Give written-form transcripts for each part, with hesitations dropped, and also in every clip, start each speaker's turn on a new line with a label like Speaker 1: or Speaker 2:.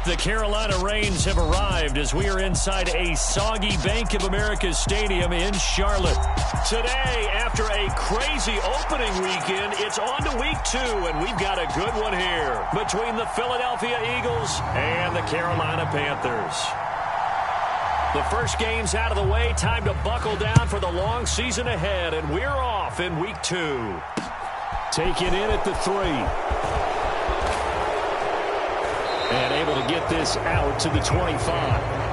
Speaker 1: The Carolina Rains have arrived as we are inside a soggy Bank of America Stadium in Charlotte. Today, after a crazy opening weekend, it's on to week 2, and we've got a good one here between the Philadelphia Eagles and the Carolina Panthers. The first game's out of the way. Time to buckle down for the long season ahead, and we're off in week 2. Taken in at the 3. And able to get this out to the 25.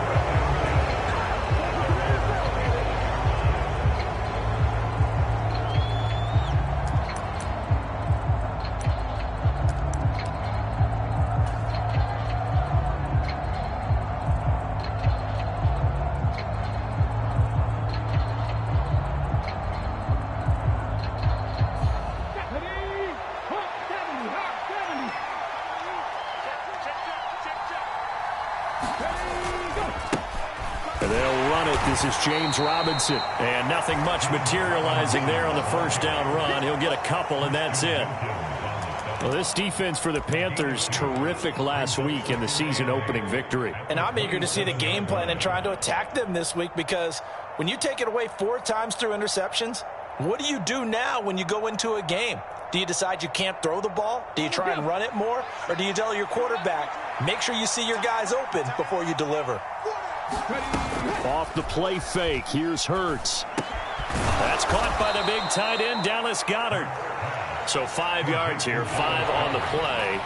Speaker 1: They'll run it. This is James Robinson. And nothing much materializing there on the first down run. He'll get a couple, and that's it. Well, this defense for the Panthers, terrific last week in the season-opening victory.
Speaker 2: And I'm eager to see the game plan and trying to attack them this week, because when you take it away 4 times through interceptions, what do you do now when you go into a game? Do you decide you can't throw the ball? Do you try and run it more? Or do you tell your quarterback, make sure you see your guys open before you deliver?
Speaker 1: Off the play fake, here's Hurts. That's caught by the big tight end, Dallas Goedert. So 5 yards here, 5 on the play.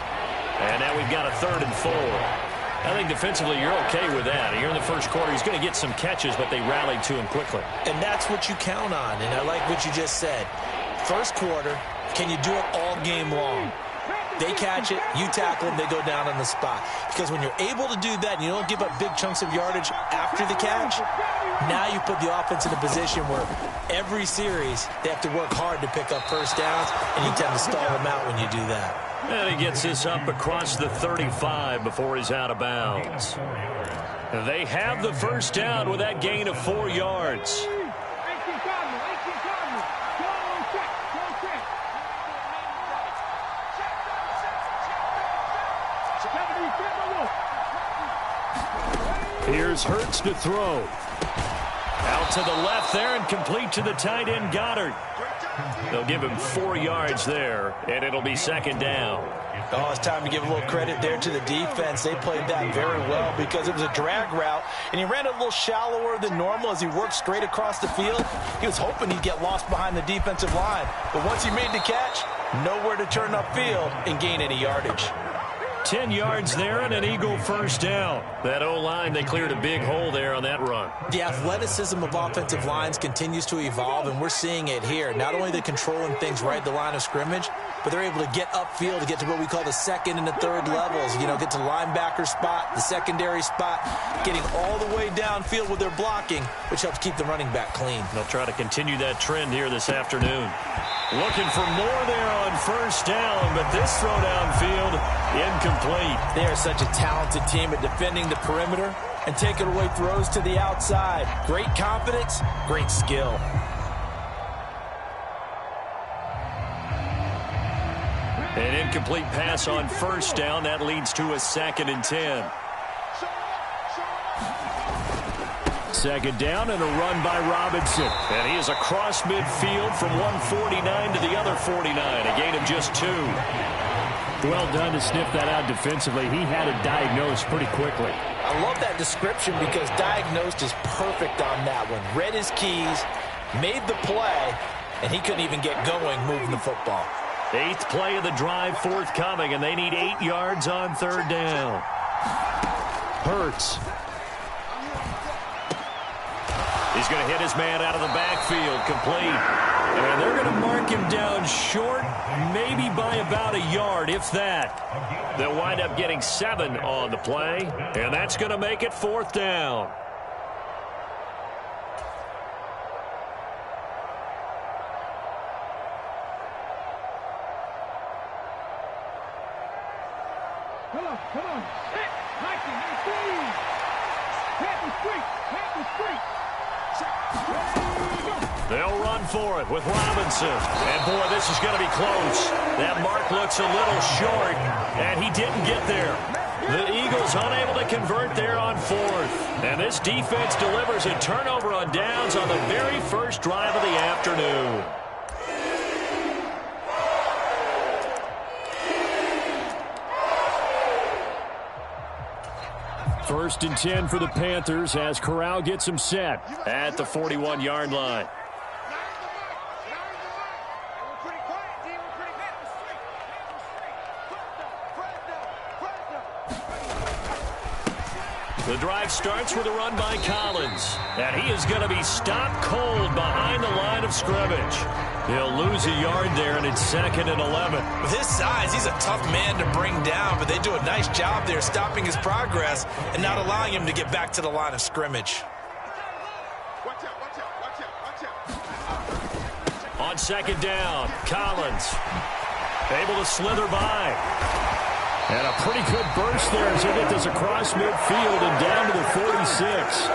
Speaker 1: And now we've got a 3rd and 4. I think defensively you're okay with that. Here in the first quarter, he's going to get some catches, but they rallied to him quickly.
Speaker 2: And that's what you count on, and I like what you just said. First quarter, can you do it all game long? They catch it, you tackle them, they go down on the spot. Because when you're able to do that and you don't give up big chunks of yardage after the catch, now you put the offense in a position where every series they have to work hard to pick up first downs, and you tend to stall them out when you do that.
Speaker 1: And he gets this up across the 35 before he's out of bounds. They have the first down with that gain of 4 yards. Here's Hurts to throw. Out to the left there and complete to the tight end, Goddard. They'll give him 4 yards there, and it'll be 2nd down.
Speaker 2: Oh, it's time to give a little credit there to the defense. They played that very well because it was a drag route, and he ran it a little shallower than normal as he worked straight across the field. He was hoping he'd get lost behind the defensive line, but once he made the catch, nowhere to turn upfield and gain any yardage.
Speaker 1: 10 yards there and an Eagle first down. That O-line, they cleared a big hole there on that run.
Speaker 2: The athleticism of offensive lines continues to evolve, and we're seeing it here. Not only they're controlling things right at the line of scrimmage, but they're able to get upfield to get to what we call the 2nd and the 3rd levels. You know, get to linebacker spot, the secondary spot, getting all the way downfield with their blocking, which helps keep the running back clean.
Speaker 1: They'll try to continue that trend here this afternoon. Looking for more there on first down, but this throw downfield, incomplete.
Speaker 2: They are such a talented team at defending the perimeter and taking away throws to the outside. Great confidence, great skill.
Speaker 1: An incomplete pass on first down. That leads to a 2nd and 10. 2nd down and a run by Robinson. And he is across midfield from 149 to the other 49. A gain of just 2. Well done to sniff that out defensively. He had it diagnosed pretty quickly.
Speaker 2: I love that description because diagnosed is perfect on that one. Read his keys, made the play, and he couldn't even get going moving the football.
Speaker 1: 8th play of the drive forthcoming, and they need 8 yards on 3rd down. Hurts. He's going to hit his man out of the backfield, complete. And they're going to mark him down short, maybe by about a yard, if that. They'll wind up getting 7 on the play, and that's going to make it 4th down.
Speaker 3: Come on. Hit. Mikey, nice. Happy street.
Speaker 1: They'll run for it with Robinson. And, boy, this is going to be close. That mark looks a little short, and he didn't get there. The Eagles Eagles unable to convert there on fourth. And this defense delivers a turnover on downs on the very first drive of the afternoon. First and 10 for the Panthers as Corral gets him set at the 41-yard line. The drive starts with a run by Collins, and he is going to be stopped cold behind the line of scrimmage. He'll lose a yard there, and it's 2nd and 11.
Speaker 2: With his size, he's a tough man to bring down, but they do a nice job there stopping his progress and not allowing him to get back to the line of scrimmage.
Speaker 1: On 2nd down, Collins able to slither by. And a pretty good burst there as he gets this across midfield and down to the 46.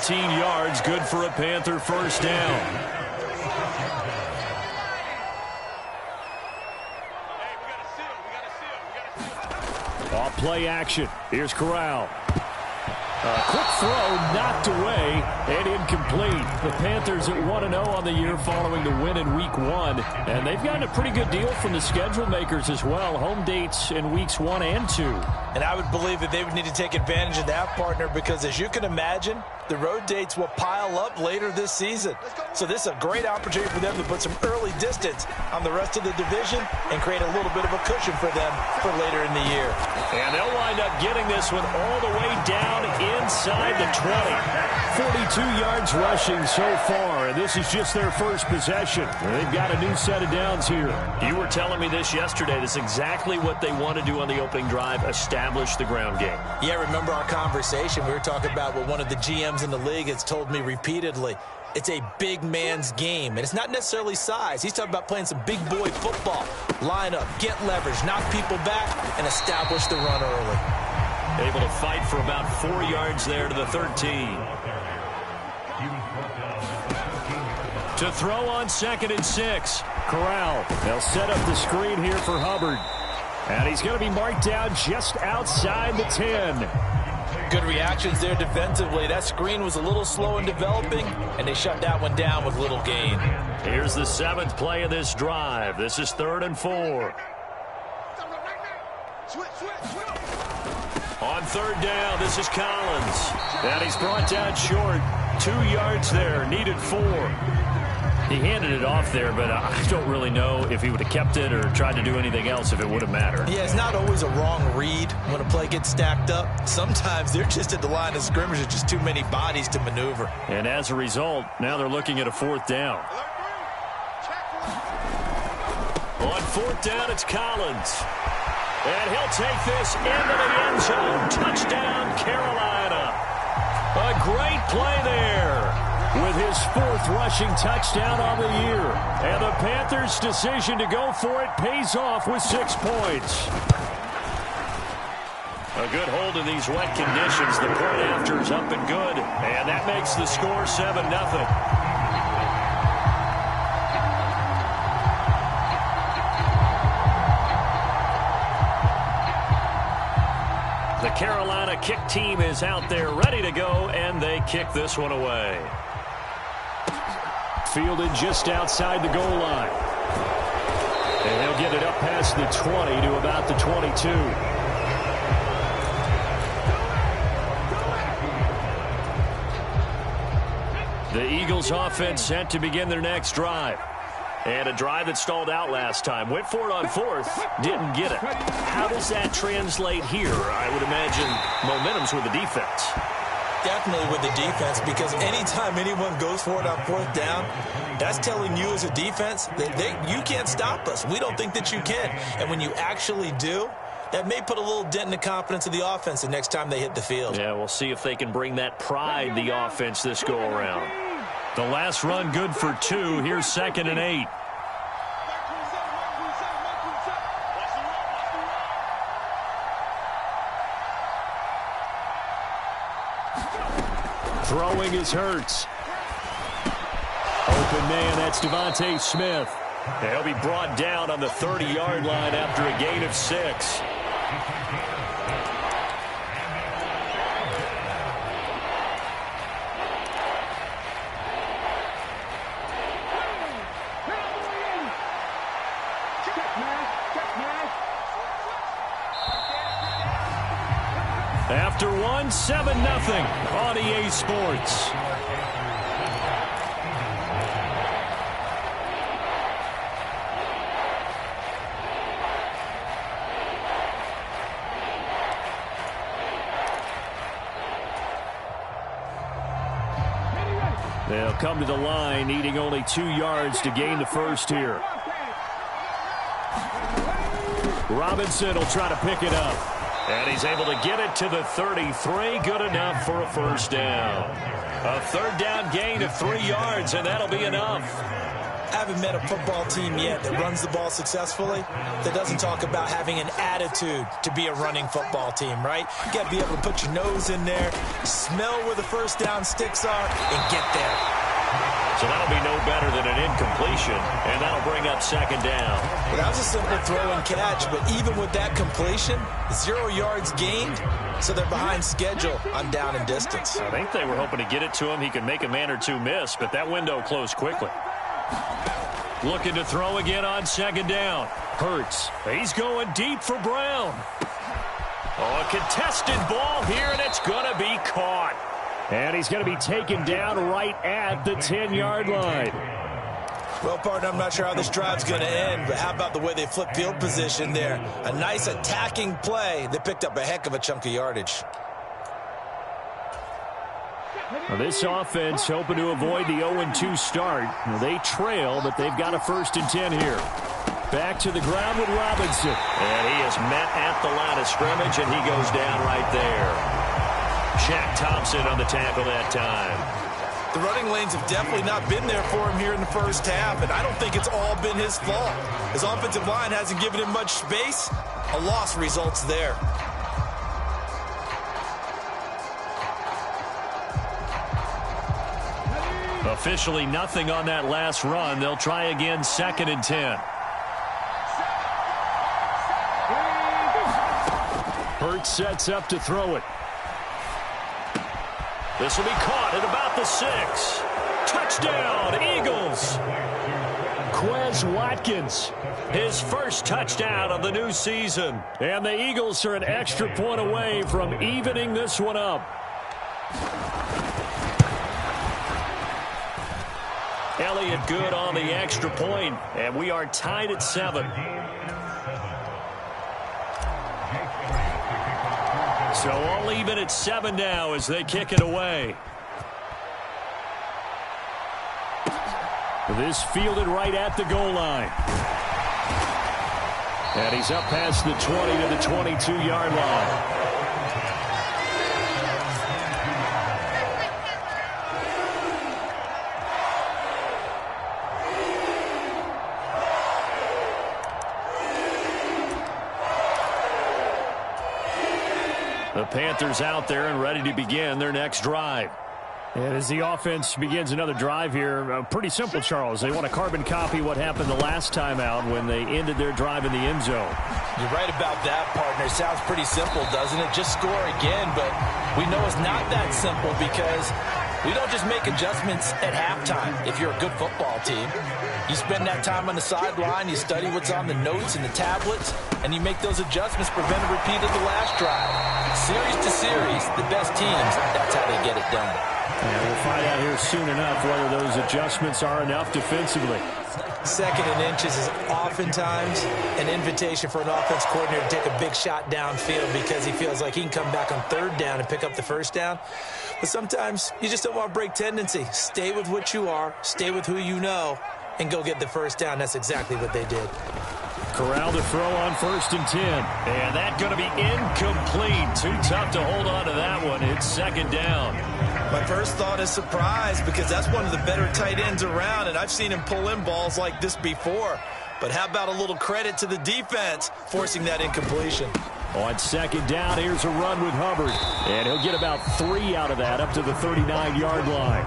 Speaker 1: 14 yards, good for a Panther first down. Off play action. Here's Corral. A quick throw knocked away and incomplete. The Panthers at 1-0 on the year following the win in Week 1. And they've gotten a pretty good deal from the schedule makers as well. Home dates in Weeks 1 and 2.
Speaker 2: And I would believe that they would need to take advantage of that, partner, because as you can imagine, the road dates will pile up later this season. So this is a great opportunity for them to put some early distance on the rest of the division and create a little bit of a cushion for them for later in the year.
Speaker 1: And they'll wind up getting this one all the way down inside the 20. 42 yards rushing so far, and this is just their first possession. They've got a new set of downs here. You were telling me this yesterday. This is exactly what they want to do on the opening drive, establish the ground game.
Speaker 2: Yeah, remember our conversation? We were talking about what one of the GMs in the league has told me repeatedly. It's a big man's game, and it's not necessarily size. He's talking about playing some big boy football. Line up, get leverage, knock people back, and establish the run early.
Speaker 1: Able to fight for about 4 yards there to the 13. To throw on 2nd and 6. Corral. They'll set up the screen here for Hubbard. And he's going to be marked down just outside the 10.
Speaker 2: Good reactions there defensively. That screen was a little slow in developing, and they shut that one down with little gain.
Speaker 1: Here's the 7th play of this drive. This is 3rd and 4. On 3rd down, this is Collins. And he's brought down short. 2 yards there, needed 4. He handed it off there, but I don't really know if he would have kept it or tried to do anything else if it would have mattered.
Speaker 2: Yeah, it's not always a wrong read when a play gets stacked up. Sometimes they're just at the line of scrimmage. There's just too many bodies to maneuver.
Speaker 1: And as a result, now they're looking at a 4th down. On 4th down, it's Collins. And he'll take this into the end zone. Touchdown, Carolina. A great play there with his 4th rushing touchdown on the year. And the Panthers' decision to go for it pays off with 6 points. A good hold in these wet conditions. The point after is up and good. And that makes the score 7-0. The Carolina kick team is out there ready to go, and they kick this one away. Fielded just outside the goal line. And he'll get it up past the 20 to about the 22. The Eagles offense set to begin their next drive. And a drive that stalled out last time. Went for it on 4th. Didn't get it. How does that translate here? I would imagine momentum's with the defense.
Speaker 2: Definitely with the defense, because anytime anyone goes for it on 4th down, that's telling you as a defense that you can't stop us. We don't think that you can. And when you actually do, that may put a little dent in the confidence of the offense the next time they hit the field.
Speaker 1: Yeah, we'll see if they can bring that pride, the offense, this go-around. The last run good for 2. Here's 2nd and 8. Throwing is Hurts. Open man, that's Devontae Smith. He'll be brought down on the 30-yard line after a gain of 6. After one, 7-0 on EA Sports. They'll come to the line, needing only 2 yards to gain the first here. Robinson will try to pick it up. And he's able to get it to the 33. Good enough for a first down. A third down gain of 3 yards, and that'll be enough.
Speaker 2: I haven't met a football team yet that runs the ball successfully that doesn't talk about having an attitude to be a running football team, right? You got to be able to put your nose in there, smell where the first down sticks are, and get there.
Speaker 1: So that'll be no better than an incompletion, and that'll bring up second down.
Speaker 2: Well, that was a simple throw and catch, but even with that completion, 0 yards gained, so they're behind schedule on down and distance.
Speaker 1: I think they were hoping to get it to him. He could make a man or two miss, but that window closed quickly. Looking to throw again on second down. Hurts. He's going deep for Brown. Oh, a contested ball here, and it's going to be caught. And he's going to be taken down right at the 10-yard line.
Speaker 2: Well, partner, I'm not sure how this drive's going to end, but how about the way they flip field position there? A nice attacking play that picked up a heck of a chunk of yardage.
Speaker 1: Now this offense hoping to avoid the 0-2 start. They trail, but they've got a 1st and 10 here. Back to the ground with Robinson. And he is met at the line of scrimmage, and he goes down right there. Shaq Thompson on the tackle that time.
Speaker 2: The running lanes have definitely not been there for him here in the first half, and I don't think it's all been his fault. His offensive line hasn't given him much space. A loss results there.
Speaker 1: Officially nothing on that last run. They'll try again, 2nd and 10. Hurts sets up to throw it. This will be caught at about the 6. Touchdown, Eagles. Quez Watkins, his first touchdown of the new season. And the Eagles are an extra point away from evening this one up. Elliott good on the extra point, and we are tied at 7. So all even at 7 now as they kick it away. This fielded right at the goal line. And he's up past the 20 to the 22-yard line. The Panthers out there and ready to begin their next drive. And as the offense begins another drive here, pretty simple, Charles. They want to carbon copy what happened the last time out when they ended their drive in the end zone.
Speaker 2: You're right about that, partner. Sounds pretty simple, doesn't it? Just score again, but we know it's not that simple because we don't just make adjustments at halftime if you're a good football team. You spend that time on the sideline, you study what's on the notes and the tablets, and you make those adjustments, prevent a repeat of the last drive. Series to series, the best teams, that's how they get it done.
Speaker 1: And we'll find out here soon enough whether those adjustments are enough defensively.
Speaker 2: 2nd and inches is oftentimes an invitation for an offense coordinator to take a big shot downfield because he feels like he can come back on 3rd down and pick up the 1st down. But sometimes you just don't want to break tendency. Stay with what you are, stay with who you know, and go get the 1st down. That's exactly what they did.
Speaker 1: Corral to throw on 1st and 10. And that's going to be incomplete. Too tough to hold on to that one. It's 2nd down.
Speaker 2: My first thought is surprise because that's one of the better tight ends around, and I've seen him pull in balls like this before. But how about a little credit to the defense forcing that incompletion?
Speaker 1: On 2nd down, here's a run with Hubbard. And he'll get about 3 out of that up to the 39-yard line.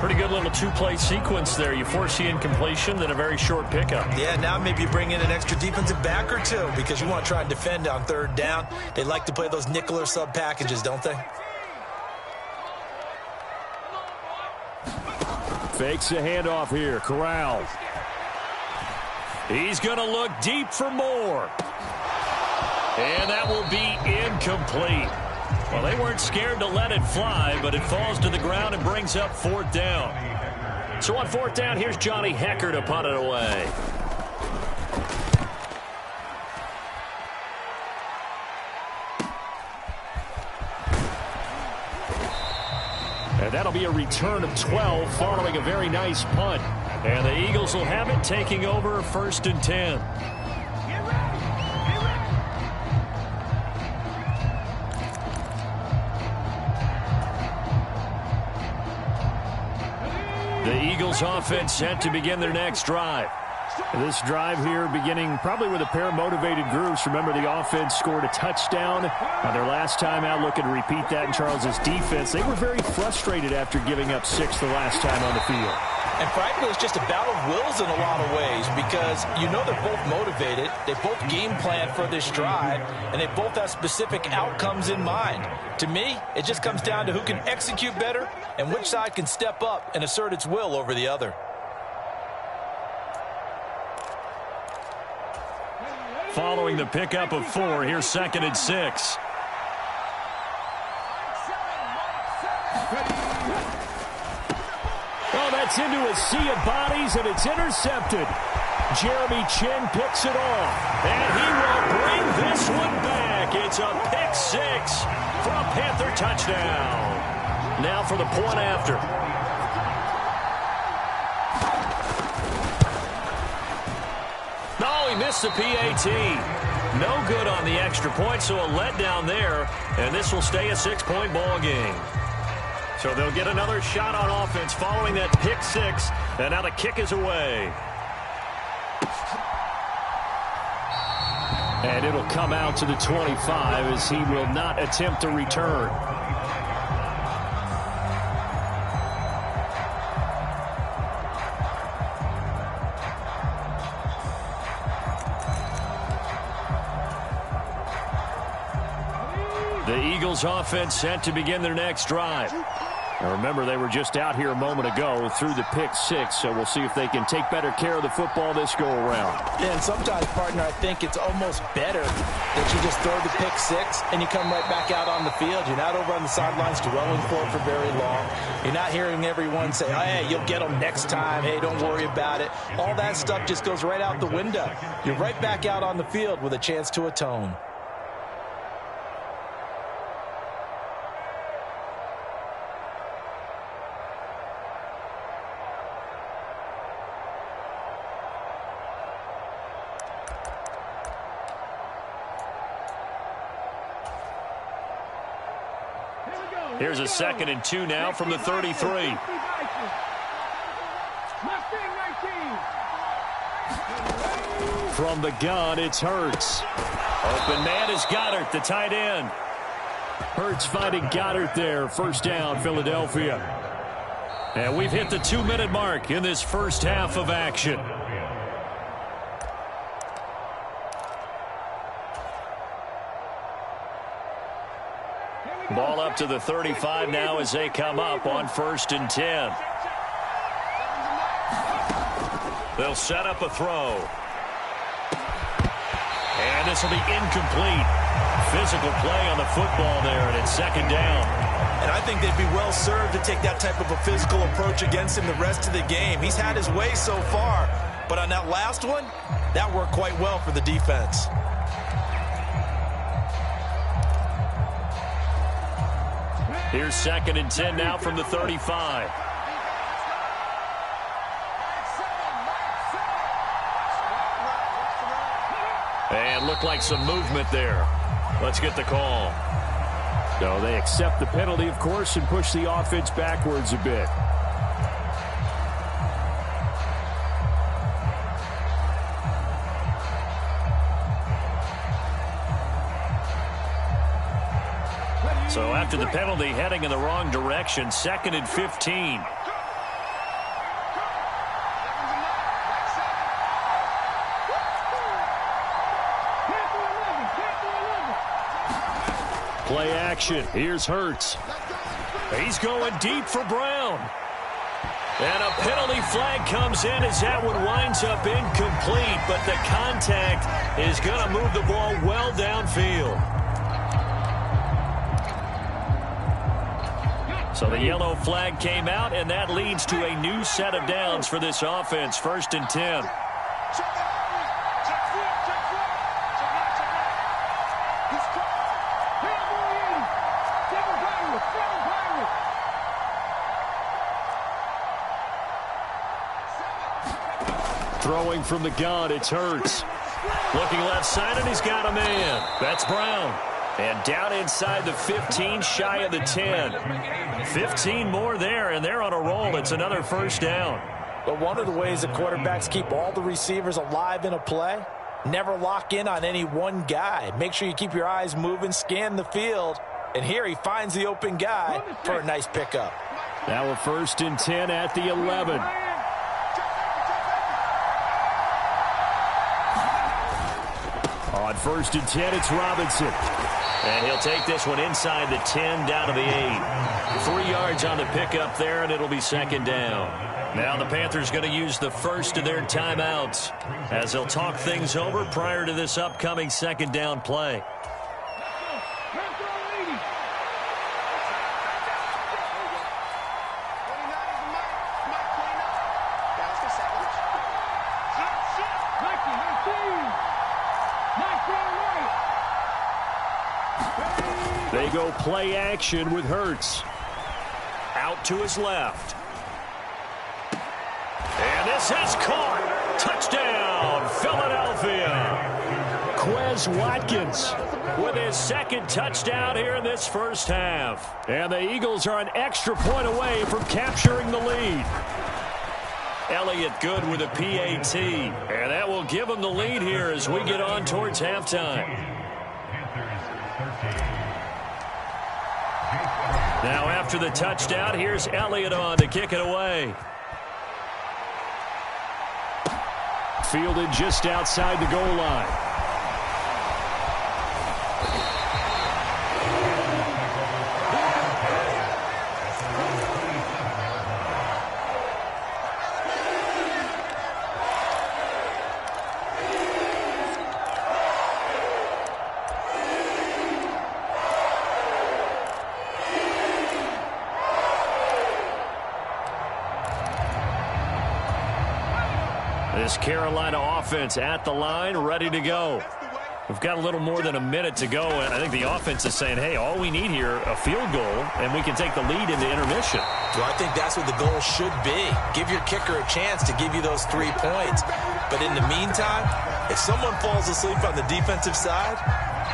Speaker 1: Pretty good little 2-play sequence there. You force the incompletion, then a very short pickup.
Speaker 2: Yeah, now maybe you bring in an extra defensive back or two because you want to try and defend on 3rd down. They like to play those nickel or sub packages, don't they?
Speaker 1: Fakes a handoff here. Corral. He's going to look deep for more. And that will be incomplete. Well, they weren't scared to let it fly, but it falls to the ground and brings up 4th down. So on 4th down, here's Johnny Hecker to punt it away. And that'll be a return of 12 following a very nice punt. And the Eagles will have it, taking over 1st and 10. The Eagles offense set to begin their next drive.
Speaker 4: This drive here beginning probably with a pair of motivated groups. Remember, the offense scored a touchdown their last time out. Looking to repeat that in Charles's defense. They were very frustrated after giving up 6 the last time on the field.
Speaker 2: And frankly, it's just a battle of wills in a lot of ways because you know they're both motivated. They both game plan for this drive, and they both have specific outcomes in mind. To me, it just comes down to who can execute better and which side can step up and assert its will over the other.
Speaker 1: Following the pickup of 4, here's 2nd and 6.
Speaker 4: Oh, that's into a sea of bodies, and it's intercepted. Jeremy Chin picks it off.
Speaker 1: And he will bring this one back. It's a pick 6 for a Panther touchdown. Now for the point after. No, he missed the PAT. No good on the extra point, so a letdown there. And this will stay a 6-point ball game. So they'll get another shot on offense following that pick 6. And now the kick is away.
Speaker 4: And it'll come out to the 25 as he will not attempt to return.
Speaker 1: The Eagles offense set to begin their next drive.
Speaker 4: Now remember, they were just out here a moment ago through the pick 6, so we'll see if they can take better care of the football this go-around.
Speaker 2: Yeah, and sometimes, partner, I think it's almost better that you just throw the pick 6 and you come right back out on the field. You're not over on the sidelines dwelling for it for very long. You're not hearing everyone say, oh, hey, you'll get them next time. Hey, don't worry about it. All that stuff just goes right out the window. You're right back out on the field with a chance to atone.
Speaker 1: Here's a 2nd and 2 now from the 33.
Speaker 4: From the gun, it's Hurts.
Speaker 1: Open man is Goddard, the tight end.
Speaker 4: Hurts finding Goddard there. 1st down, Philadelphia.
Speaker 1: And we've hit the 2-minute mark in this first half of action. Ball up to the 35 now as they come up on 1st and 10. They'll set up a throw. And this will be incomplete. Physical play on the football there, and it's 2nd down.
Speaker 2: And I think they'd be well served to take that type of a physical approach against him the rest of the game. He's had his way so far, but on that last one, that worked quite well for the defense.
Speaker 1: Here's 2nd and 10 now from the 35. And looked like some movement there. Let's get the call.
Speaker 4: So they accept the penalty, of course, and push the offense backwards a bit.
Speaker 1: So after the penalty, heading in the wrong direction, 2nd and 15.
Speaker 4: Play action. Here's Hurts.
Speaker 1: He's going deep for Brown. And a penalty flag comes in as that one winds up incomplete, but the contact is going to move the ball well downfield. So the yellow flag came out, and that leads to a new set of downs for this offense. 1st and 10. Throwing from the gun, it's Hurts. Looking left side, and he's got a man. That's Brown. And down inside the 15, shy of the 10. 15 more there, and they're on a roll. It's another 1st down.
Speaker 2: But one of the ways that quarterbacks keep all the receivers alive in a play, never lock in on any one guy. Make sure you keep your eyes moving, scan the field. And here he finds the open guy for a nice pickup.
Speaker 4: Now a 1st and 10 at the 11. On 1st and 10, it's Robinson.
Speaker 1: And he'll take this one inside the 10, down to the 8. 3 yards on the pickup there, and it'll be 2nd down. Now the Panthers going to use the first of their timeouts as they'll talk things over prior to this upcoming 2nd down play.
Speaker 4: They go play action with Hurts.
Speaker 1: Out to his left. And this is caught. Touchdown, Philadelphia.
Speaker 4: Quez Watkins
Speaker 1: with his 2nd touchdown here in this 1st half.
Speaker 4: And the Eagles are an extra point away from capturing the lead.
Speaker 1: Elliott good with a PAT. And that will give him the lead here as we get on towards halftime. Now after the touchdown, here's Elliott on to kick it away.
Speaker 4: Fielded just outside the goal line.
Speaker 1: This Carolina offense at the line, ready to go. We've got a little more than a minute to go, and I think the offense is saying, hey, all we need here, a field goal, and we can take the lead into intermission.
Speaker 2: Well, I think that's what the goal should be. Give your kicker a chance to give you those 3 points. But in the meantime, if someone falls asleep on the defensive side,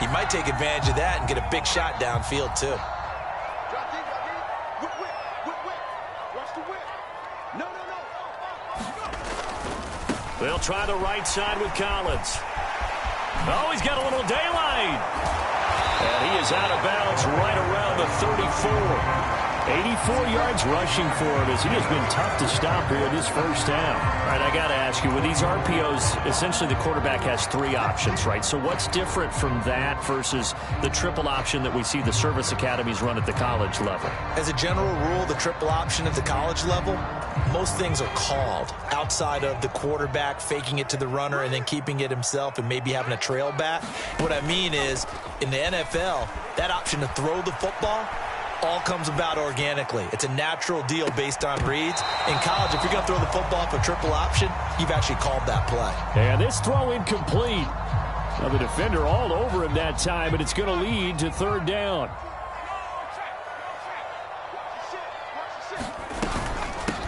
Speaker 2: you might take advantage of that and get a big shot downfield, too.
Speaker 1: They'll try the right side with Collins. Oh, he's got a little daylight. And he is out of bounds right around the 34.
Speaker 4: 84 yards rushing for him as he has been tough to stop here in this 1st half.
Speaker 1: All right, I got to ask you, with these RPOs, essentially the quarterback has 3 options, right? So what's different from that versus the triple option that we see the service academies run at the college level?
Speaker 2: As a general rule, the triple option at the college level, most things are called outside of the quarterback faking it to the runner and then keeping it himself and maybe having a trail back. What I mean is, in the NFL, that option to throw the football all comes about organically. It's a natural deal based on reads. In college, if you're going to throw the football for triple option, you've actually called that play.
Speaker 4: And this throw incomplete. Now the defender all over him that time, and it's going to lead to 3rd down.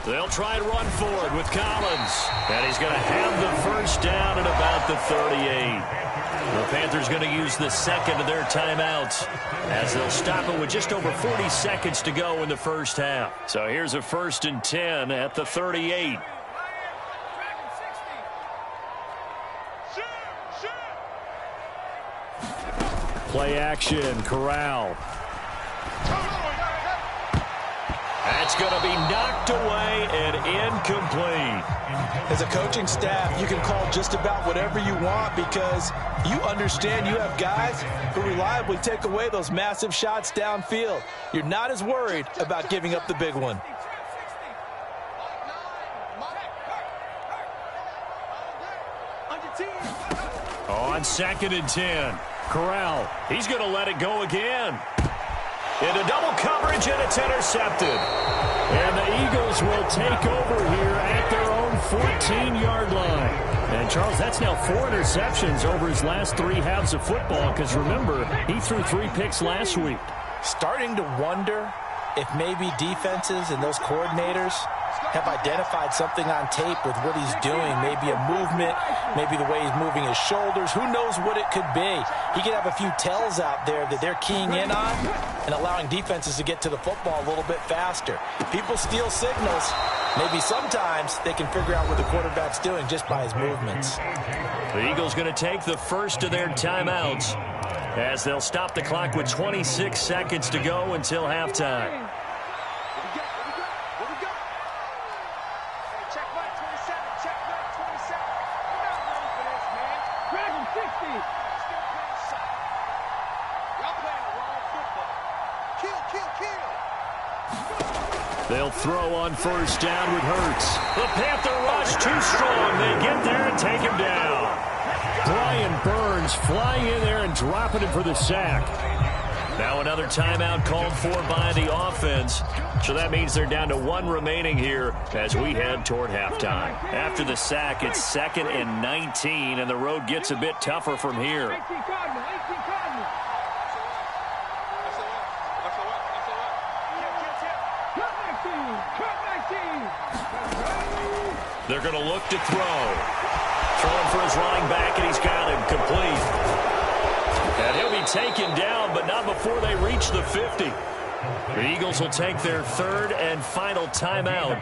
Speaker 1: They'll try and run forward with Collins. And he's going to have the 1st down at about the 38. The Panthers going to use the 2nd of their timeouts as they'll stop it with just over 40 seconds to go in the 1st half. So here's a 1st and 10 at the 38.
Speaker 4: Play action, Corral.
Speaker 1: That's going to be knocked away and incomplete.
Speaker 2: As a coaching staff, you can call just about whatever you want because you understand you have guys who reliably take away those massive shots downfield. You're not as worried about giving up the big one.
Speaker 1: On 2nd and 10, Corral, he's going to let it go again. Into double coverage, and it's intercepted.
Speaker 4: And the Eagles will take over here at their own 14-yard line. And, Charles, that's now 4 interceptions over his last 3 halves of football because, remember, he threw 3 picks last week.
Speaker 2: Starting to wonder if maybe defenses and those coordinators have identified something on tape with what he's doing. Maybe a movement, maybe the way he's moving his shoulders. Who knows what it could be? He could have a few tells out there that they're keying in on and allowing defenses to get to the football a little bit faster. People steal signals. Maybe sometimes they can figure out what the quarterback's doing just by his movements.
Speaker 1: The Eagles going to take the first of their timeouts as they'll stop the clock with 26 seconds to go until halftime.
Speaker 4: They'll throw on first down with Hurts.
Speaker 1: The Panther rush too strong. They get there and take him down.
Speaker 4: Brian Burns flying in there and dropping him for the sack.
Speaker 1: Now another timeout called for by the offense. So that means they're down to 1 remaining here as we head toward halftime. After the sack, it's 2nd and 19, and the road gets a bit tougher from here. They're going to look to throw. Throwing for his running back, and he's got him complete. And he'll be taken down, but not before they reach the 50. The Eagles will take their 3rd and final timeout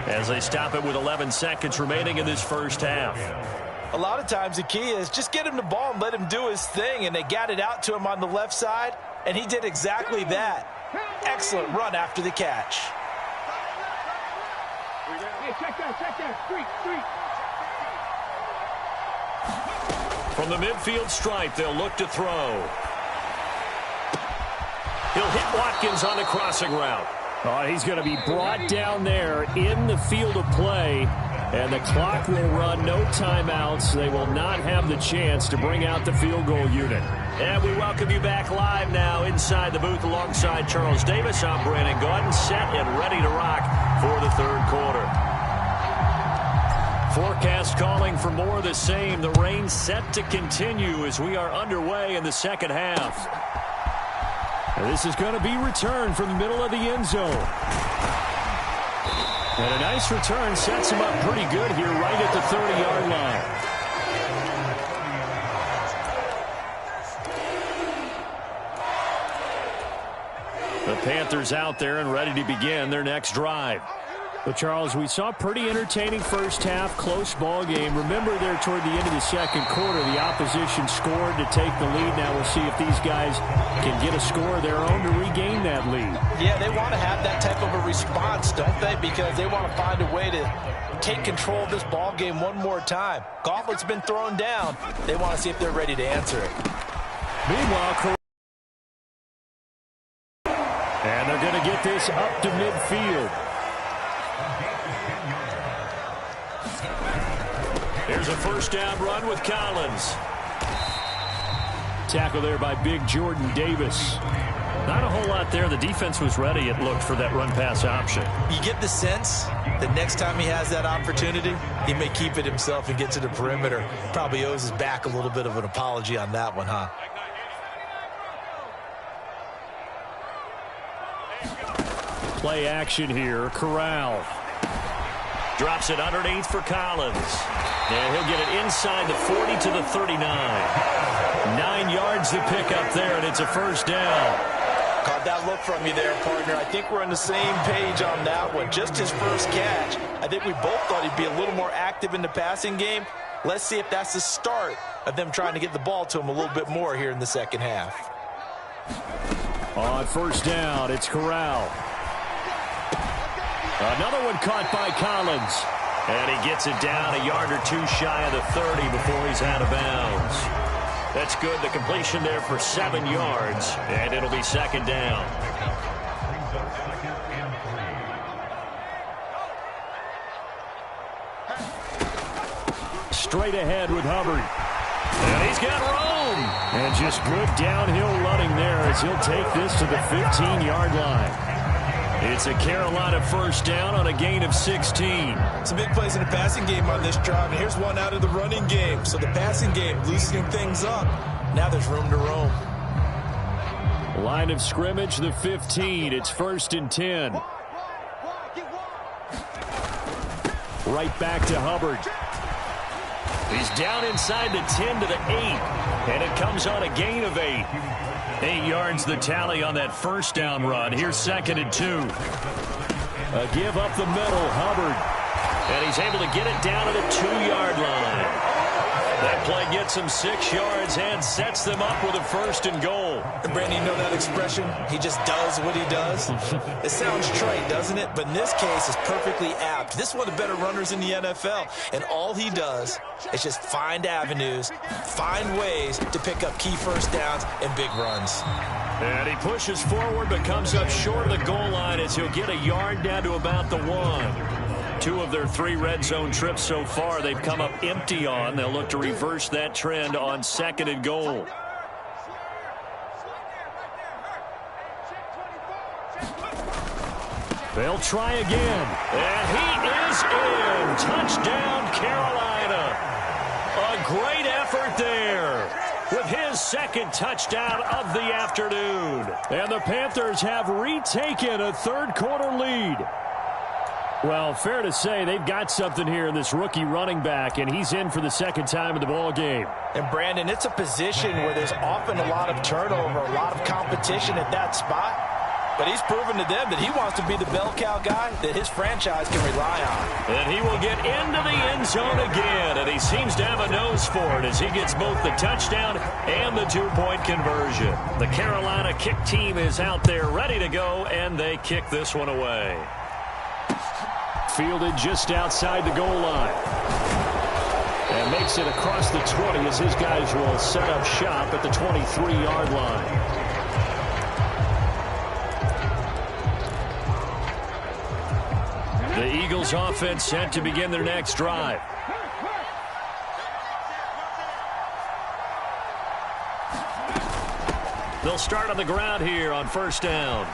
Speaker 1: as they stop it with 11 seconds remaining in this first half.
Speaker 2: A lot of times the key is just get him the ball and let him do his thing, and they got it out to him on the left side, and he did exactly that. Excellent run after the catch.
Speaker 3: Hey, check that. Street.
Speaker 1: From the midfield stripe, they'll look to throw. He'll hit Watkins on the crossing route.
Speaker 4: Oh, he's going to be brought down there in the field of play, and the clock will run. No timeouts. They will not have the chance to bring out the field goal unit.
Speaker 1: And we welcome you back live now inside the booth alongside Charles Davis. I'm Brandon Gaudin, set and ready to rock for the 3rd quarter. Forecast calling for more of the same. The rain set to continue as we are underway in the 2nd half.
Speaker 4: And this is going to be returned from the middle of the end zone. And a nice return sets him up pretty good here right at the 30-yard line. The Panthers out there and ready to begin their next drive. But, Charles, we saw a pretty entertaining first half, close ball game. Remember there toward the end of the 2nd quarter, the opposition scored to take the lead. Now we'll see if these guys can get a score of their own to regain that lead.
Speaker 2: Yeah, they want to have that type of a response, don't they? Because they want to find a way to take control of this ball game one more time. Gauntlet's been thrown down. They want to see if they're ready to answer it.
Speaker 4: Meanwhile, and they're going to get this up to midfield.
Speaker 1: Here's a first down run with Collins.
Speaker 4: Tackle there by big Jordan Davis.
Speaker 1: Not a whole lot there. The defense was ready, it looked, for that run-pass option.
Speaker 2: You get the sense that next time he has that opportunity, he may keep it himself and get to the perimeter. Probably owes his back a little bit of an apology on that one, huh?
Speaker 4: Play action here. Corral.
Speaker 1: Drops it underneath for Collins. And he'll get it inside the 40 to the 39. 9 yards to pick up there, and it's a first down.
Speaker 2: Caught that look from you there, partner. I think we're on the same page on that one. Just his first catch. I think we both thought he'd be a little more active in the passing game. Let's see if that's the start of them trying to get the ball to him a little bit more here in the 2nd half.
Speaker 4: On first down, it's Corral. Another one caught by Collins.
Speaker 1: And he gets it down a yard or two shy of the 30 before he's out of bounds. That's good. The completion there for 7 yards, and it'll be 2nd down.
Speaker 4: Straight ahead with Hubbard.
Speaker 1: And he's got room.
Speaker 4: And just good downhill running there as he'll take this to the 15-yard line. It's a Carolina first down on a gain of 16.
Speaker 2: Some big plays in the passing game on this drive, and here's one out of the running game. So the passing game loosening things up. Now there's room to roam.
Speaker 4: Line of scrimmage, the 15. It's 1st and 10. Right back to Hubbard.
Speaker 1: He's down inside the 10 to the 8. And it comes on a gain of 8. 8 yards the tally on that first down run. Here's 2nd and 2.
Speaker 4: A give up the middle, Hubbard.
Speaker 1: And he's able to get it down to the 2-yard line. That play gets him 6 yards and sets them up with a 1st and goal.
Speaker 2: And Brandon, you know that expression? He just does what he does. It sounds trite, doesn't it? But in this case, it's perfectly apt. This is one of the better runners in the NFL. And all he does is just find avenues, find ways to pick up key first downs and big runs.
Speaker 1: And he pushes forward but comes up short of the goal line as he'll get a yard down to about the 1. 2 of their 3 red zone trips so far they've come up empty on. They'll look to reverse that trend on 2nd and goal.
Speaker 4: They'll try again.
Speaker 1: And he is in. Touchdown, Carolina. A great effort there with his 2nd touchdown of the afternoon.
Speaker 4: And the Panthers have retaken a third-quarter lead. Well, fair to say they've got something here in this rookie running back, and he's in for the 2nd time in the ball game.
Speaker 2: And, Brandon, it's a position where there's often a lot of turnover, a lot of competition at that spot. But he's proven to them that he wants to be the bell cow guy that his franchise can rely on.
Speaker 1: And he will get into the end zone again, and he seems to have a nose for it as he gets both the touchdown and the 2-point conversion. The Carolina kick team is out there ready to go, and they kick this one away.
Speaker 4: Fielded just outside the goal line. And makes it across the 20 as his guys will set up shop at the 23-yard line.
Speaker 1: The Eagles offense set to begin their next drive. They'll start on the ground here on 1st down.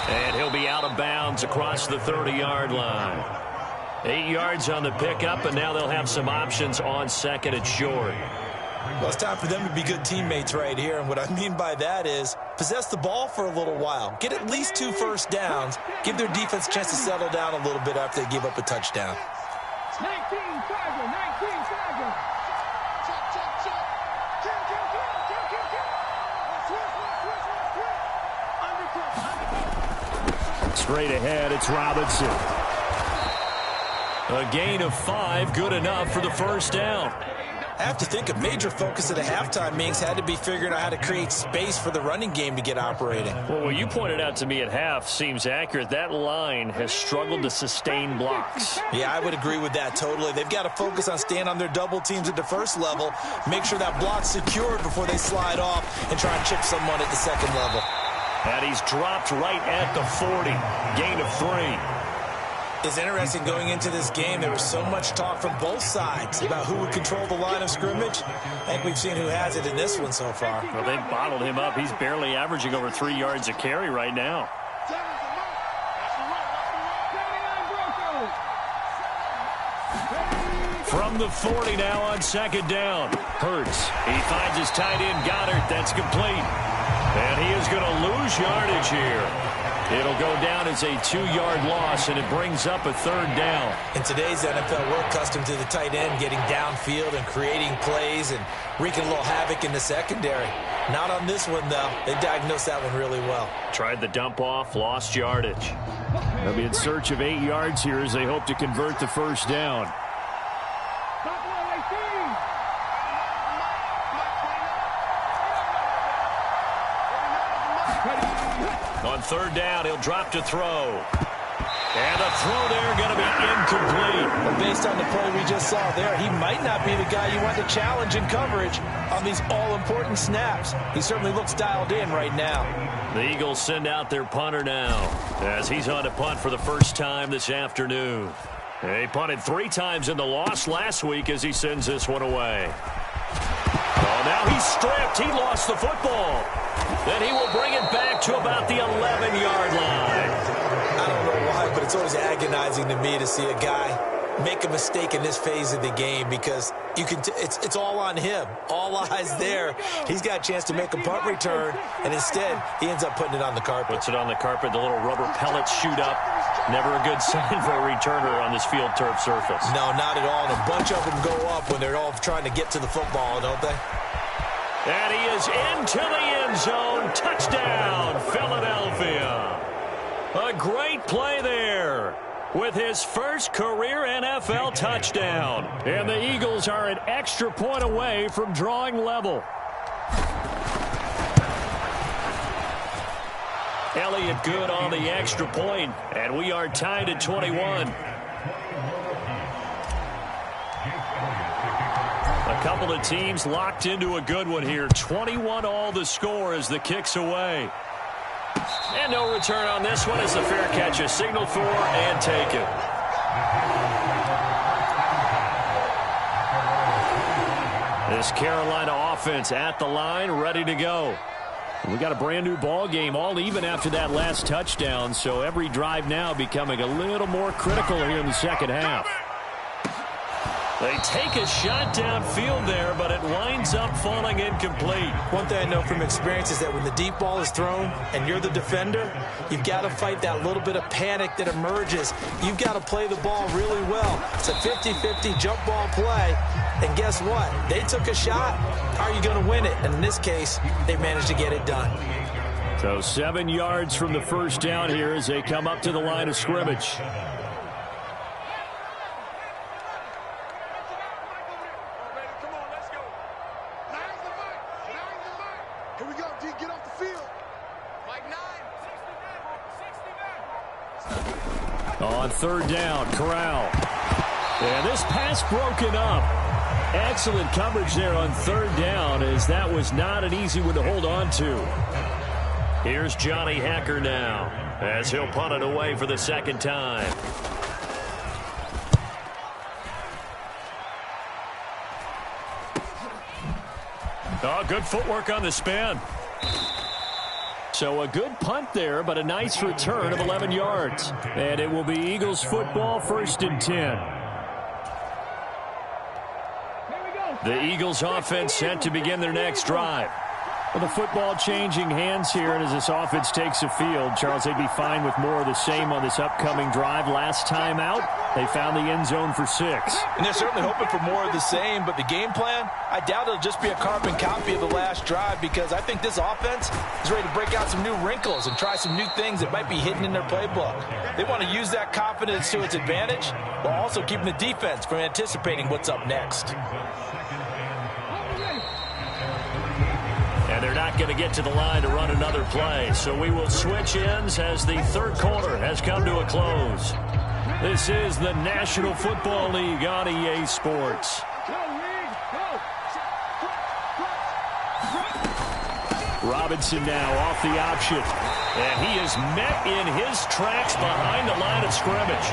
Speaker 1: And he'll be out of bounds across the 30-yard line. 8 yards on the pickup, and now they'll have some options on 2nd and short.
Speaker 2: Well, it's time for them to be good teammates right here. And what I mean by that is possess the ball for a little while. Get at least 2 first downs. Give their defense a chance to settle down a little bit after they give up a touchdown.
Speaker 3: 19 Tiger, 19 Tiger.
Speaker 4: Straight ahead, it's Robinson.
Speaker 1: A gain of 5, good enough for the 1st down.
Speaker 2: I have to think a major focus of the halftime meetings had to be figuring out how to create space for the running game to get operating.
Speaker 1: Well, what you pointed out to me at half seems accurate. That line has struggled to sustain blocks.
Speaker 2: Yeah, I would agree with that totally. They've got to focus on staying on their double teams at the first level, make sure that block's secured before they slide off and try and chip someone at the 2nd level.
Speaker 1: And he's dropped right at the 40. Gain of 3.
Speaker 2: It's interesting going into this game. There was so much talk from both sides about who would control the line of scrimmage. I think we've seen who has it in this one so far.
Speaker 1: Well, they've bottled him up. He's barely averaging over 3 yards a carry right now. From the 40 now on 2nd down. Hurts. He finds his tight end, Goddard. That's complete. And he is going to lose yardage here. It'll go down as a 2-yard loss, and it brings up a 3rd down.
Speaker 2: In today's NFL, we're accustomed to the tight end getting downfield and creating plays and wreaking a little havoc in the secondary. Not on this one, though. They diagnosed that one really well.
Speaker 1: Tried the dump off, lost yardage.
Speaker 4: They'll be in search of 8 yards here as they hope to convert the 1st down.
Speaker 1: On 3rd down, he'll drop to throw. And the throw there going to be incomplete.
Speaker 2: Well, based on the play we just saw there, he might not be the guy you want to challenge in coverage on these all-important snaps. He certainly looks dialed in right now.
Speaker 1: The Eagles send out their punter now as he's on to punt for the first time this afternoon. He punted 3 times in the loss last week as he sends this one away. Now he's stripped. He lost the football. Then he will bring it back to about the 11-yard line.
Speaker 2: I don't know why, but it's always agonizing to me to see a guy make a mistake in this phase of the game because you can it's all on him. All eyes there. He's got a chance to make a punt return, and instead he ends up putting it on the carpet.
Speaker 1: Puts it on the carpet. The little rubber pellets shoot up. Never a good sign for a returner on this field turf surface.
Speaker 2: No, not at all. And a bunch of them go up when they're all trying to get to the football, don't they?
Speaker 1: And he is into the end zone. Touchdown, Philadelphia. A great play there with his first career NFL touchdown.
Speaker 4: And the Eagles are an extra point away from drawing level.
Speaker 1: Elliott good on the extra point, and we are tied at 21. A couple of teams locked into a good one here. 21 all the score as the kick's away. And no return on this one as the fair catch is signaled for and taken. This Carolina offense at the line, ready to go. We got a brand new ball game, all even after that last touchdown, so every drive now becoming a little more critical here in the second half. They take a shot downfield there, but it winds up falling incomplete.
Speaker 2: One thing I know from experience is that when the deep ball is thrown and you're the defender, you've got to fight that little bit of panic that emerges. You've got to play the ball really well. It's a 50-50 jump ball play, and guess what? They took a shot. How are you going to win it? And in this case, they managed to get it done.
Speaker 4: So 7 yards from the first down here as they come up to the line of scrimmage. On third down, Corral. And this pass broken up. Excellent coverage there on third down, as that was not an easy one to hold on to.
Speaker 1: Here's Johnny Hacker now as he'll punt it away for the second time. Oh, good footwork on the spin.
Speaker 4: So a good punt there, but a nice return of 11 yards. And it will be Eagles football, 1st and 10. The Eagles offense set to begin their next drive. Well, the football changing hands here, and as this offense takes the field, Charles, they'd be fine with more of the same on this upcoming drive. Last time out, they found the end zone for 6.
Speaker 2: And they're certainly hoping for more of the same, but the game plan, I doubt it'll just be a carbon copy of the last drive, because I think this offense is ready to break out some new wrinkles and try some new things that might be hidden in their playbook. They want to use that confidence to its advantage, while also keeping the defense from anticipating what's up next.
Speaker 1: And they're not going to get to the line to run another play. So we will switch ends as the third quarter has come to a close. This is the National Football League on EA Sports.
Speaker 4: Robinson now off the option.
Speaker 1: And he is met in his tracks behind the line of scrimmage.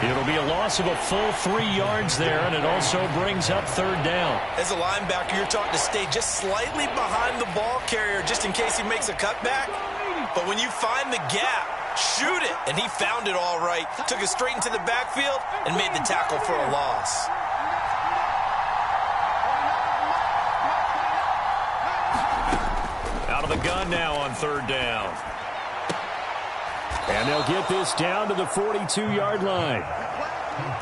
Speaker 1: It'll be a loss of a full 3 yards there, and it also brings up third down.
Speaker 2: As a linebacker, you're taught to stay just slightly behind the ball carrier just in case he makes a cutback. But when you find the gap, shoot it. And he found it all right. Took it straight into the backfield and made the tackle for a loss.
Speaker 1: Out of the gun now on third down.
Speaker 4: And they'll get this down to the 42-yard line.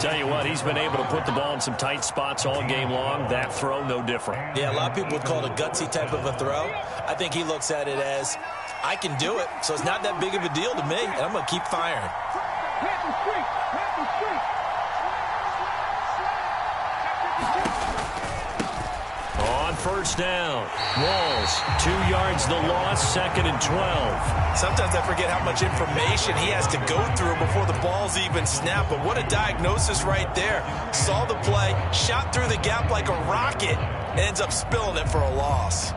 Speaker 1: Tell you what, he's been able to put the ball in some tight spots all game long. That throw, no different.
Speaker 2: Yeah, a lot of people would call it a gutsy type of a throw. I think he looks at it as, I can do it, so it's not that big of a deal to me, and I'm going to keep firing.
Speaker 1: On first down, Walls, 2 yards the loss, 2nd and 12.
Speaker 2: Sometimes I forget how much information he has to go through before the ball's even snapped, but what a diagnosis right there. Saw the play, shot through the gap like a rocket, and ends up spilling it for a loss.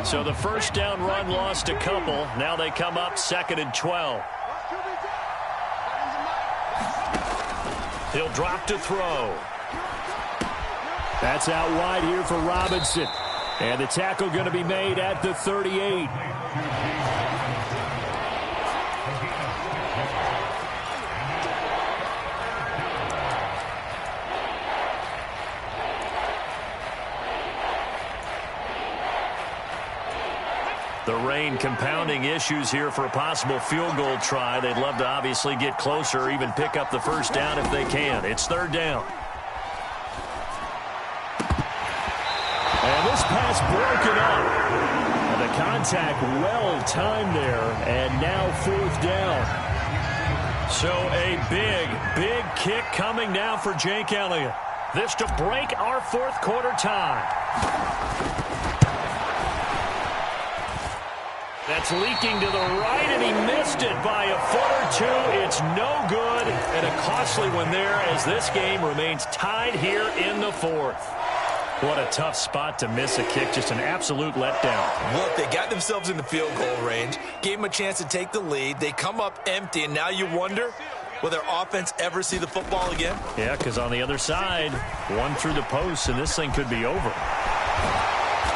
Speaker 1: So the first down run lost a couple. Now they come up 2nd and 12. He'll drop to throw.
Speaker 4: That's out wide here for Robinson. And the tackle going to be made at the 38.
Speaker 1: The rain compounding issues here for a possible field goal try. They'd love to obviously get closer or even pick up the first down if they can. It's third down.
Speaker 4: And this pass broken up. And the contact well timed there. And now fourth down.
Speaker 1: So a big kick coming now for Jake Elliott. This to break our fourth quarter tie. That's leaking to the right, and he missed it by a foot or two. It's no good, and a costly one there as this game remains tied here in the fourth. What a tough spot to miss a kick. Just an absolute letdown.
Speaker 2: Look, they got themselves in the field goal range, gave them a chance to take the lead. They come up empty, and now you wonder, will their offense ever see the football again?
Speaker 1: Yeah, because on the other side, one through the post, and this thing could be over.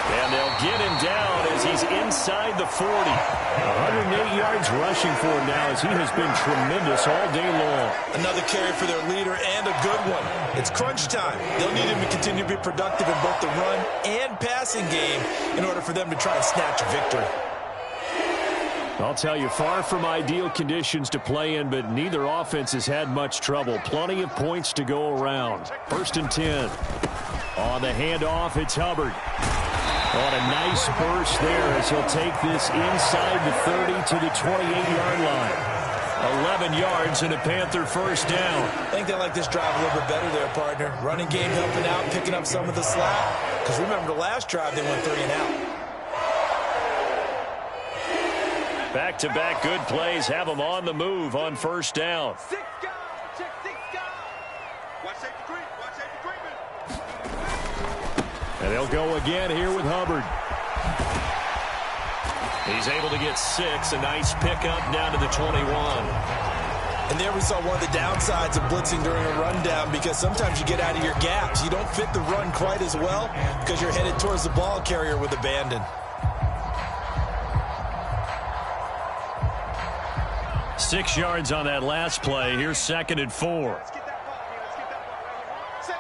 Speaker 1: And they'll get him down as he's inside the 40.
Speaker 4: 108 yards rushing for him now as he has been tremendous all day long.
Speaker 2: Another carry for their leader and a good one. It's crunch time. They'll need him to continue to be productive in both the run and passing game in order for them to try and snatch a victory.
Speaker 4: I'll tell you, far from ideal conditions to play in, but neither offense has had much trouble. Plenty of points to go around. 1st and 10. On the handoff, it's Hubbard. On a nice burst there as he'll take this inside the 30 to the 28-yard line. 11 yards and a Panther first down.
Speaker 2: I think they like this drive a little bit better there, partner. Running game helping out, picking up some of the slack. Because remember, the last drive they went 3 and out.
Speaker 1: Back-to-back good plays have them on the move on first down.
Speaker 3: 6 guys. Check 6 guys. Watch safety creep. Watch safety creeping.
Speaker 4: And they'll go again here with Hubbard.
Speaker 1: He's able to get 6. A nice pickup down to the 21.
Speaker 2: And there we saw one of the downsides of blitzing during a rundown, because sometimes you get out of your gaps. You don't fit the run quite as well because you're headed towards the ball carrier with abandon.
Speaker 1: 6 yards on that last play. Here's 2nd and 4.
Speaker 3: Let's get that ball here. Let's get that ball right here. Safe.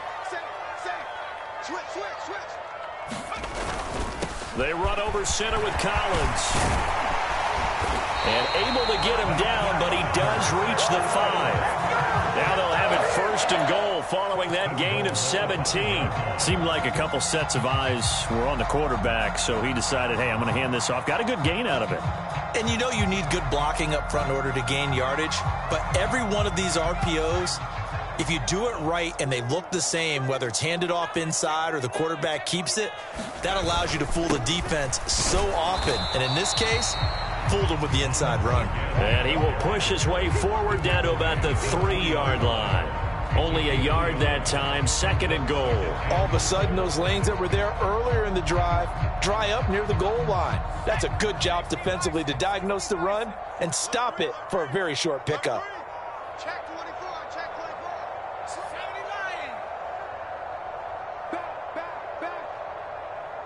Speaker 3: Switch.
Speaker 1: They run over center with Collins. And able to get him down, but he does reach the 5. Now they'll have it 1st and goal following that gain of 17. Seemed like a couple sets of eyes were on the quarterback, so he decided, hey, I'm going to hand this off. Got a good gain out of it.
Speaker 2: And you know you need good blocking up front in order to gain yardage, but every one of these RPOs, if you do it right and they look the same, whether it's handed off inside or the quarterback keeps it, that allows you to fool the defense so often. And in this case, fooled them with the inside run.
Speaker 1: And he will push his way forward down to about the 3-yard line. Only a yard that time, 2nd and goal.
Speaker 2: All of a sudden, those lanes that were there earlier in the drive dry up near the goal line. That's a good job defensively to diagnose the run and stop it for a very short pickup.
Speaker 3: Check 24. Check 24. 79. Back.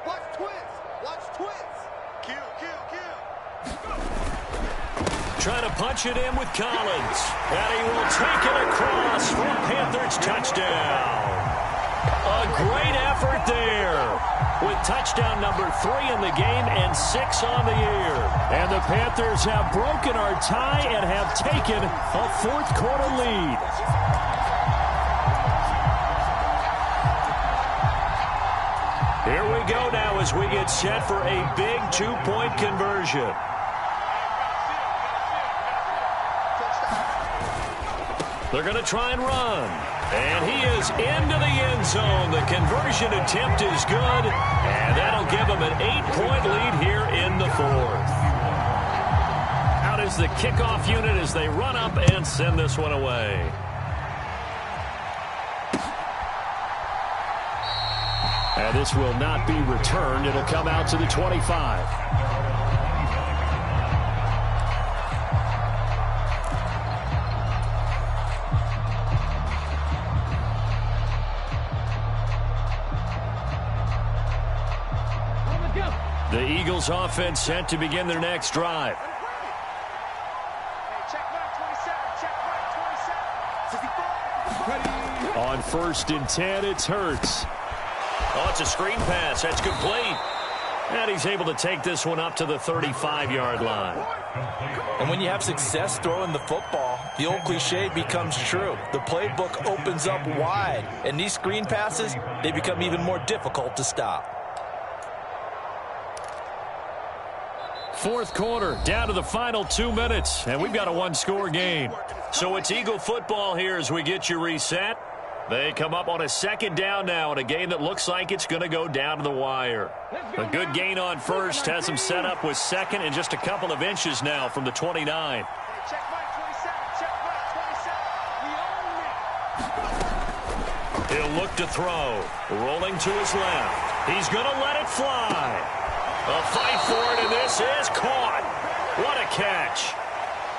Speaker 3: Watch twins. Kill.
Speaker 1: Trying to punch it in with Collins. And he will take it across for Panthers touchdown. A great effort there with touchdown number 3 in the game and 6 on the year.
Speaker 4: And the Panthers have broken our tie and have taken a fourth quarter lead.
Speaker 1: Here we go now as we get set for a big 2-point conversion. They're going to try and run. And he is into the end zone. The conversion attempt is good. And that'll give him an 8-point lead here in the fourth. Out is the kickoff unit as they run up and send this one away.
Speaker 4: And this will not be returned. It'll come out to the 25.
Speaker 1: Eagles offense set to begin their next drive.
Speaker 4: On 1st and 10, it's Hurts.
Speaker 1: Oh, it's a screen pass. That's complete. And he's able to take this one up to the 35-yard line.
Speaker 2: And when you have success throwing the football, the old cliche becomes true. The playbook opens up wide. And these screen passes, they become even more difficult to stop.
Speaker 1: 4th quarter, down to the final 2 minutes. And we've got a one-score game. So it's Eagle football here as we get you reset. They come up on a 2nd down now in a game that looks like it's going to go down to the wire. A good gain on 1st has them set up with 2nd and just a couple of inches now from the 29. He'll look to throw. Rolling to his left. He's going to let it fly. A fight for it, and this is caught. What a catch.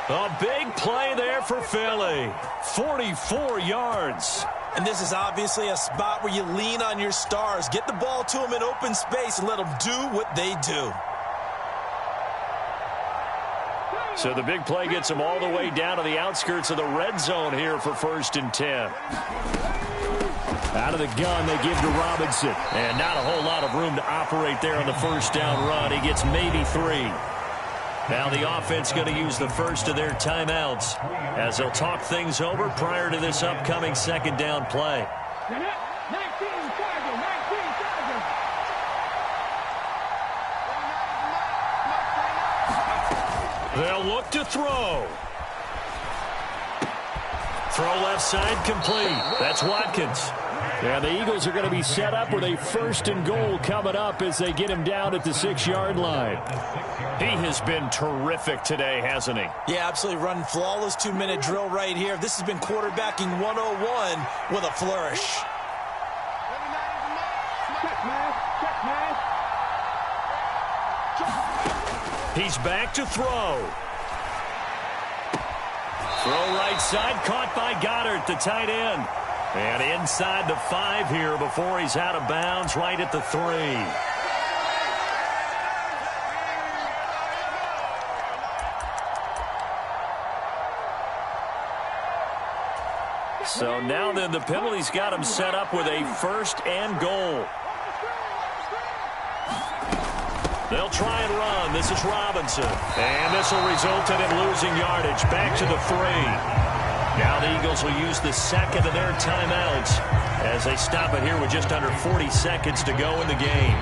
Speaker 1: A big play there for Philly. 44 yards.
Speaker 2: And this is obviously a spot where you lean on your stars. Get the ball to them in open space and let them do what they do.
Speaker 1: So the big play gets them all the way down to the outskirts of the red zone here for 1st and 10.
Speaker 4: Out of the gun, they give to Robinson.
Speaker 1: And not a whole lot of room to operate there on the 1st down run. He gets maybe 3. Now the offense going to use the first of their timeouts as they'll talk things over prior to this upcoming 2nd down play. They'll look to throw. Throw left side complete. That's Watkins.
Speaker 4: Yeah, the Eagles are going to be set up with a 1st and goal coming up as they get him down at the 6-yard line.
Speaker 1: He has been terrific today, hasn't he?
Speaker 2: Yeah, absolutely running flawless 2-minute drill right here. This has been quarterbacking 101 with a flourish.
Speaker 1: He's back to throw. Throw right side, caught by Goddard, the tight end. And inside the 5 here before he's out of bounds, right at the 3. So now then the penalty's got him set up with a 1st and goal. They'll try and run. This is Robinson. And this will result in him losing yardage. Back to the 3. Now the Eagles will use the 2nd of their timeouts as they stop it here with just under 40 seconds to go in the game.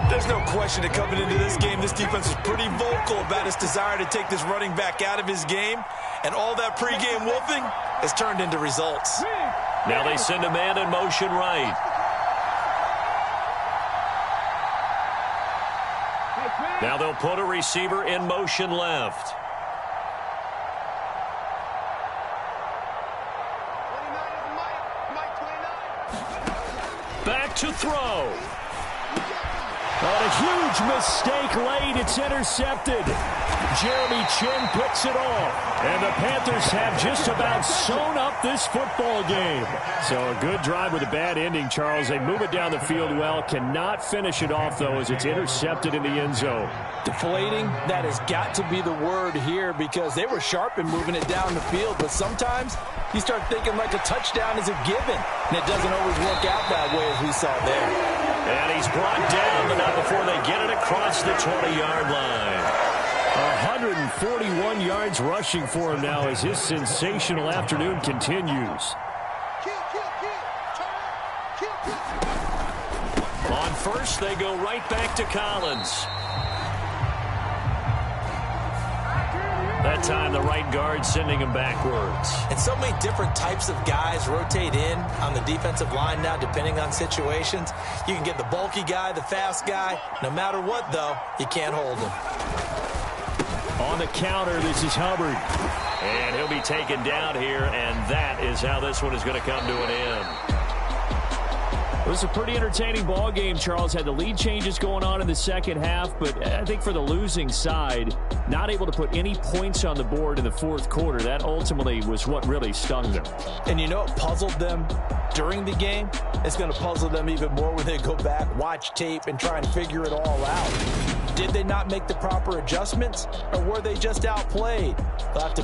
Speaker 2: There's no question that coming into this game, this defense is pretty vocal about its desire to take this running back out of his game. And all that pregame wolfing has turned into results.
Speaker 1: Now they send a man in motion right. Now they'll put a receiver in motion left. Back to throw.
Speaker 4: On a huge mistake late, it's intercepted. Jeremy Chin picks it off. And the Panthers have just about sewn up this football game. So a good drive with a bad ending, Charles. They move it down the field well. Cannot finish it off, though, as it's intercepted in the end zone.
Speaker 2: Deflating, that has got to be the word here because they were sharp in moving it down the field. But sometimes you start thinking like a touchdown is a given. And it doesn't always work out that way as we saw there.
Speaker 1: And he's brought down, but not before they get it across the 20-yard line.
Speaker 4: 141 yards rushing for him now as his sensational afternoon continues.
Speaker 1: On 1st, they go right back to Collins. That time, the right guard sending him backwards.
Speaker 2: And so many different types of guys rotate in on the defensive line now, depending on situations. You can get the bulky guy, the fast guy. No matter what, though, you can't hold him.
Speaker 4: On the counter, this is Hubbard.
Speaker 1: And he'll be taken down here, and that is how this one is going to come to an end.
Speaker 4: It was a pretty entertaining ball game, Charles. Had the lead changes going on in the second half, but I think for the losing side, not able to put any points on the board in the 4th quarter. That ultimately was what really stung them.
Speaker 2: And you know what puzzled them during the game? It's going to puzzle them even more when they go back, watch tape, and try and figure it all out. Did Did they not make the proper adjustments, or were they just outplayed? They'll have to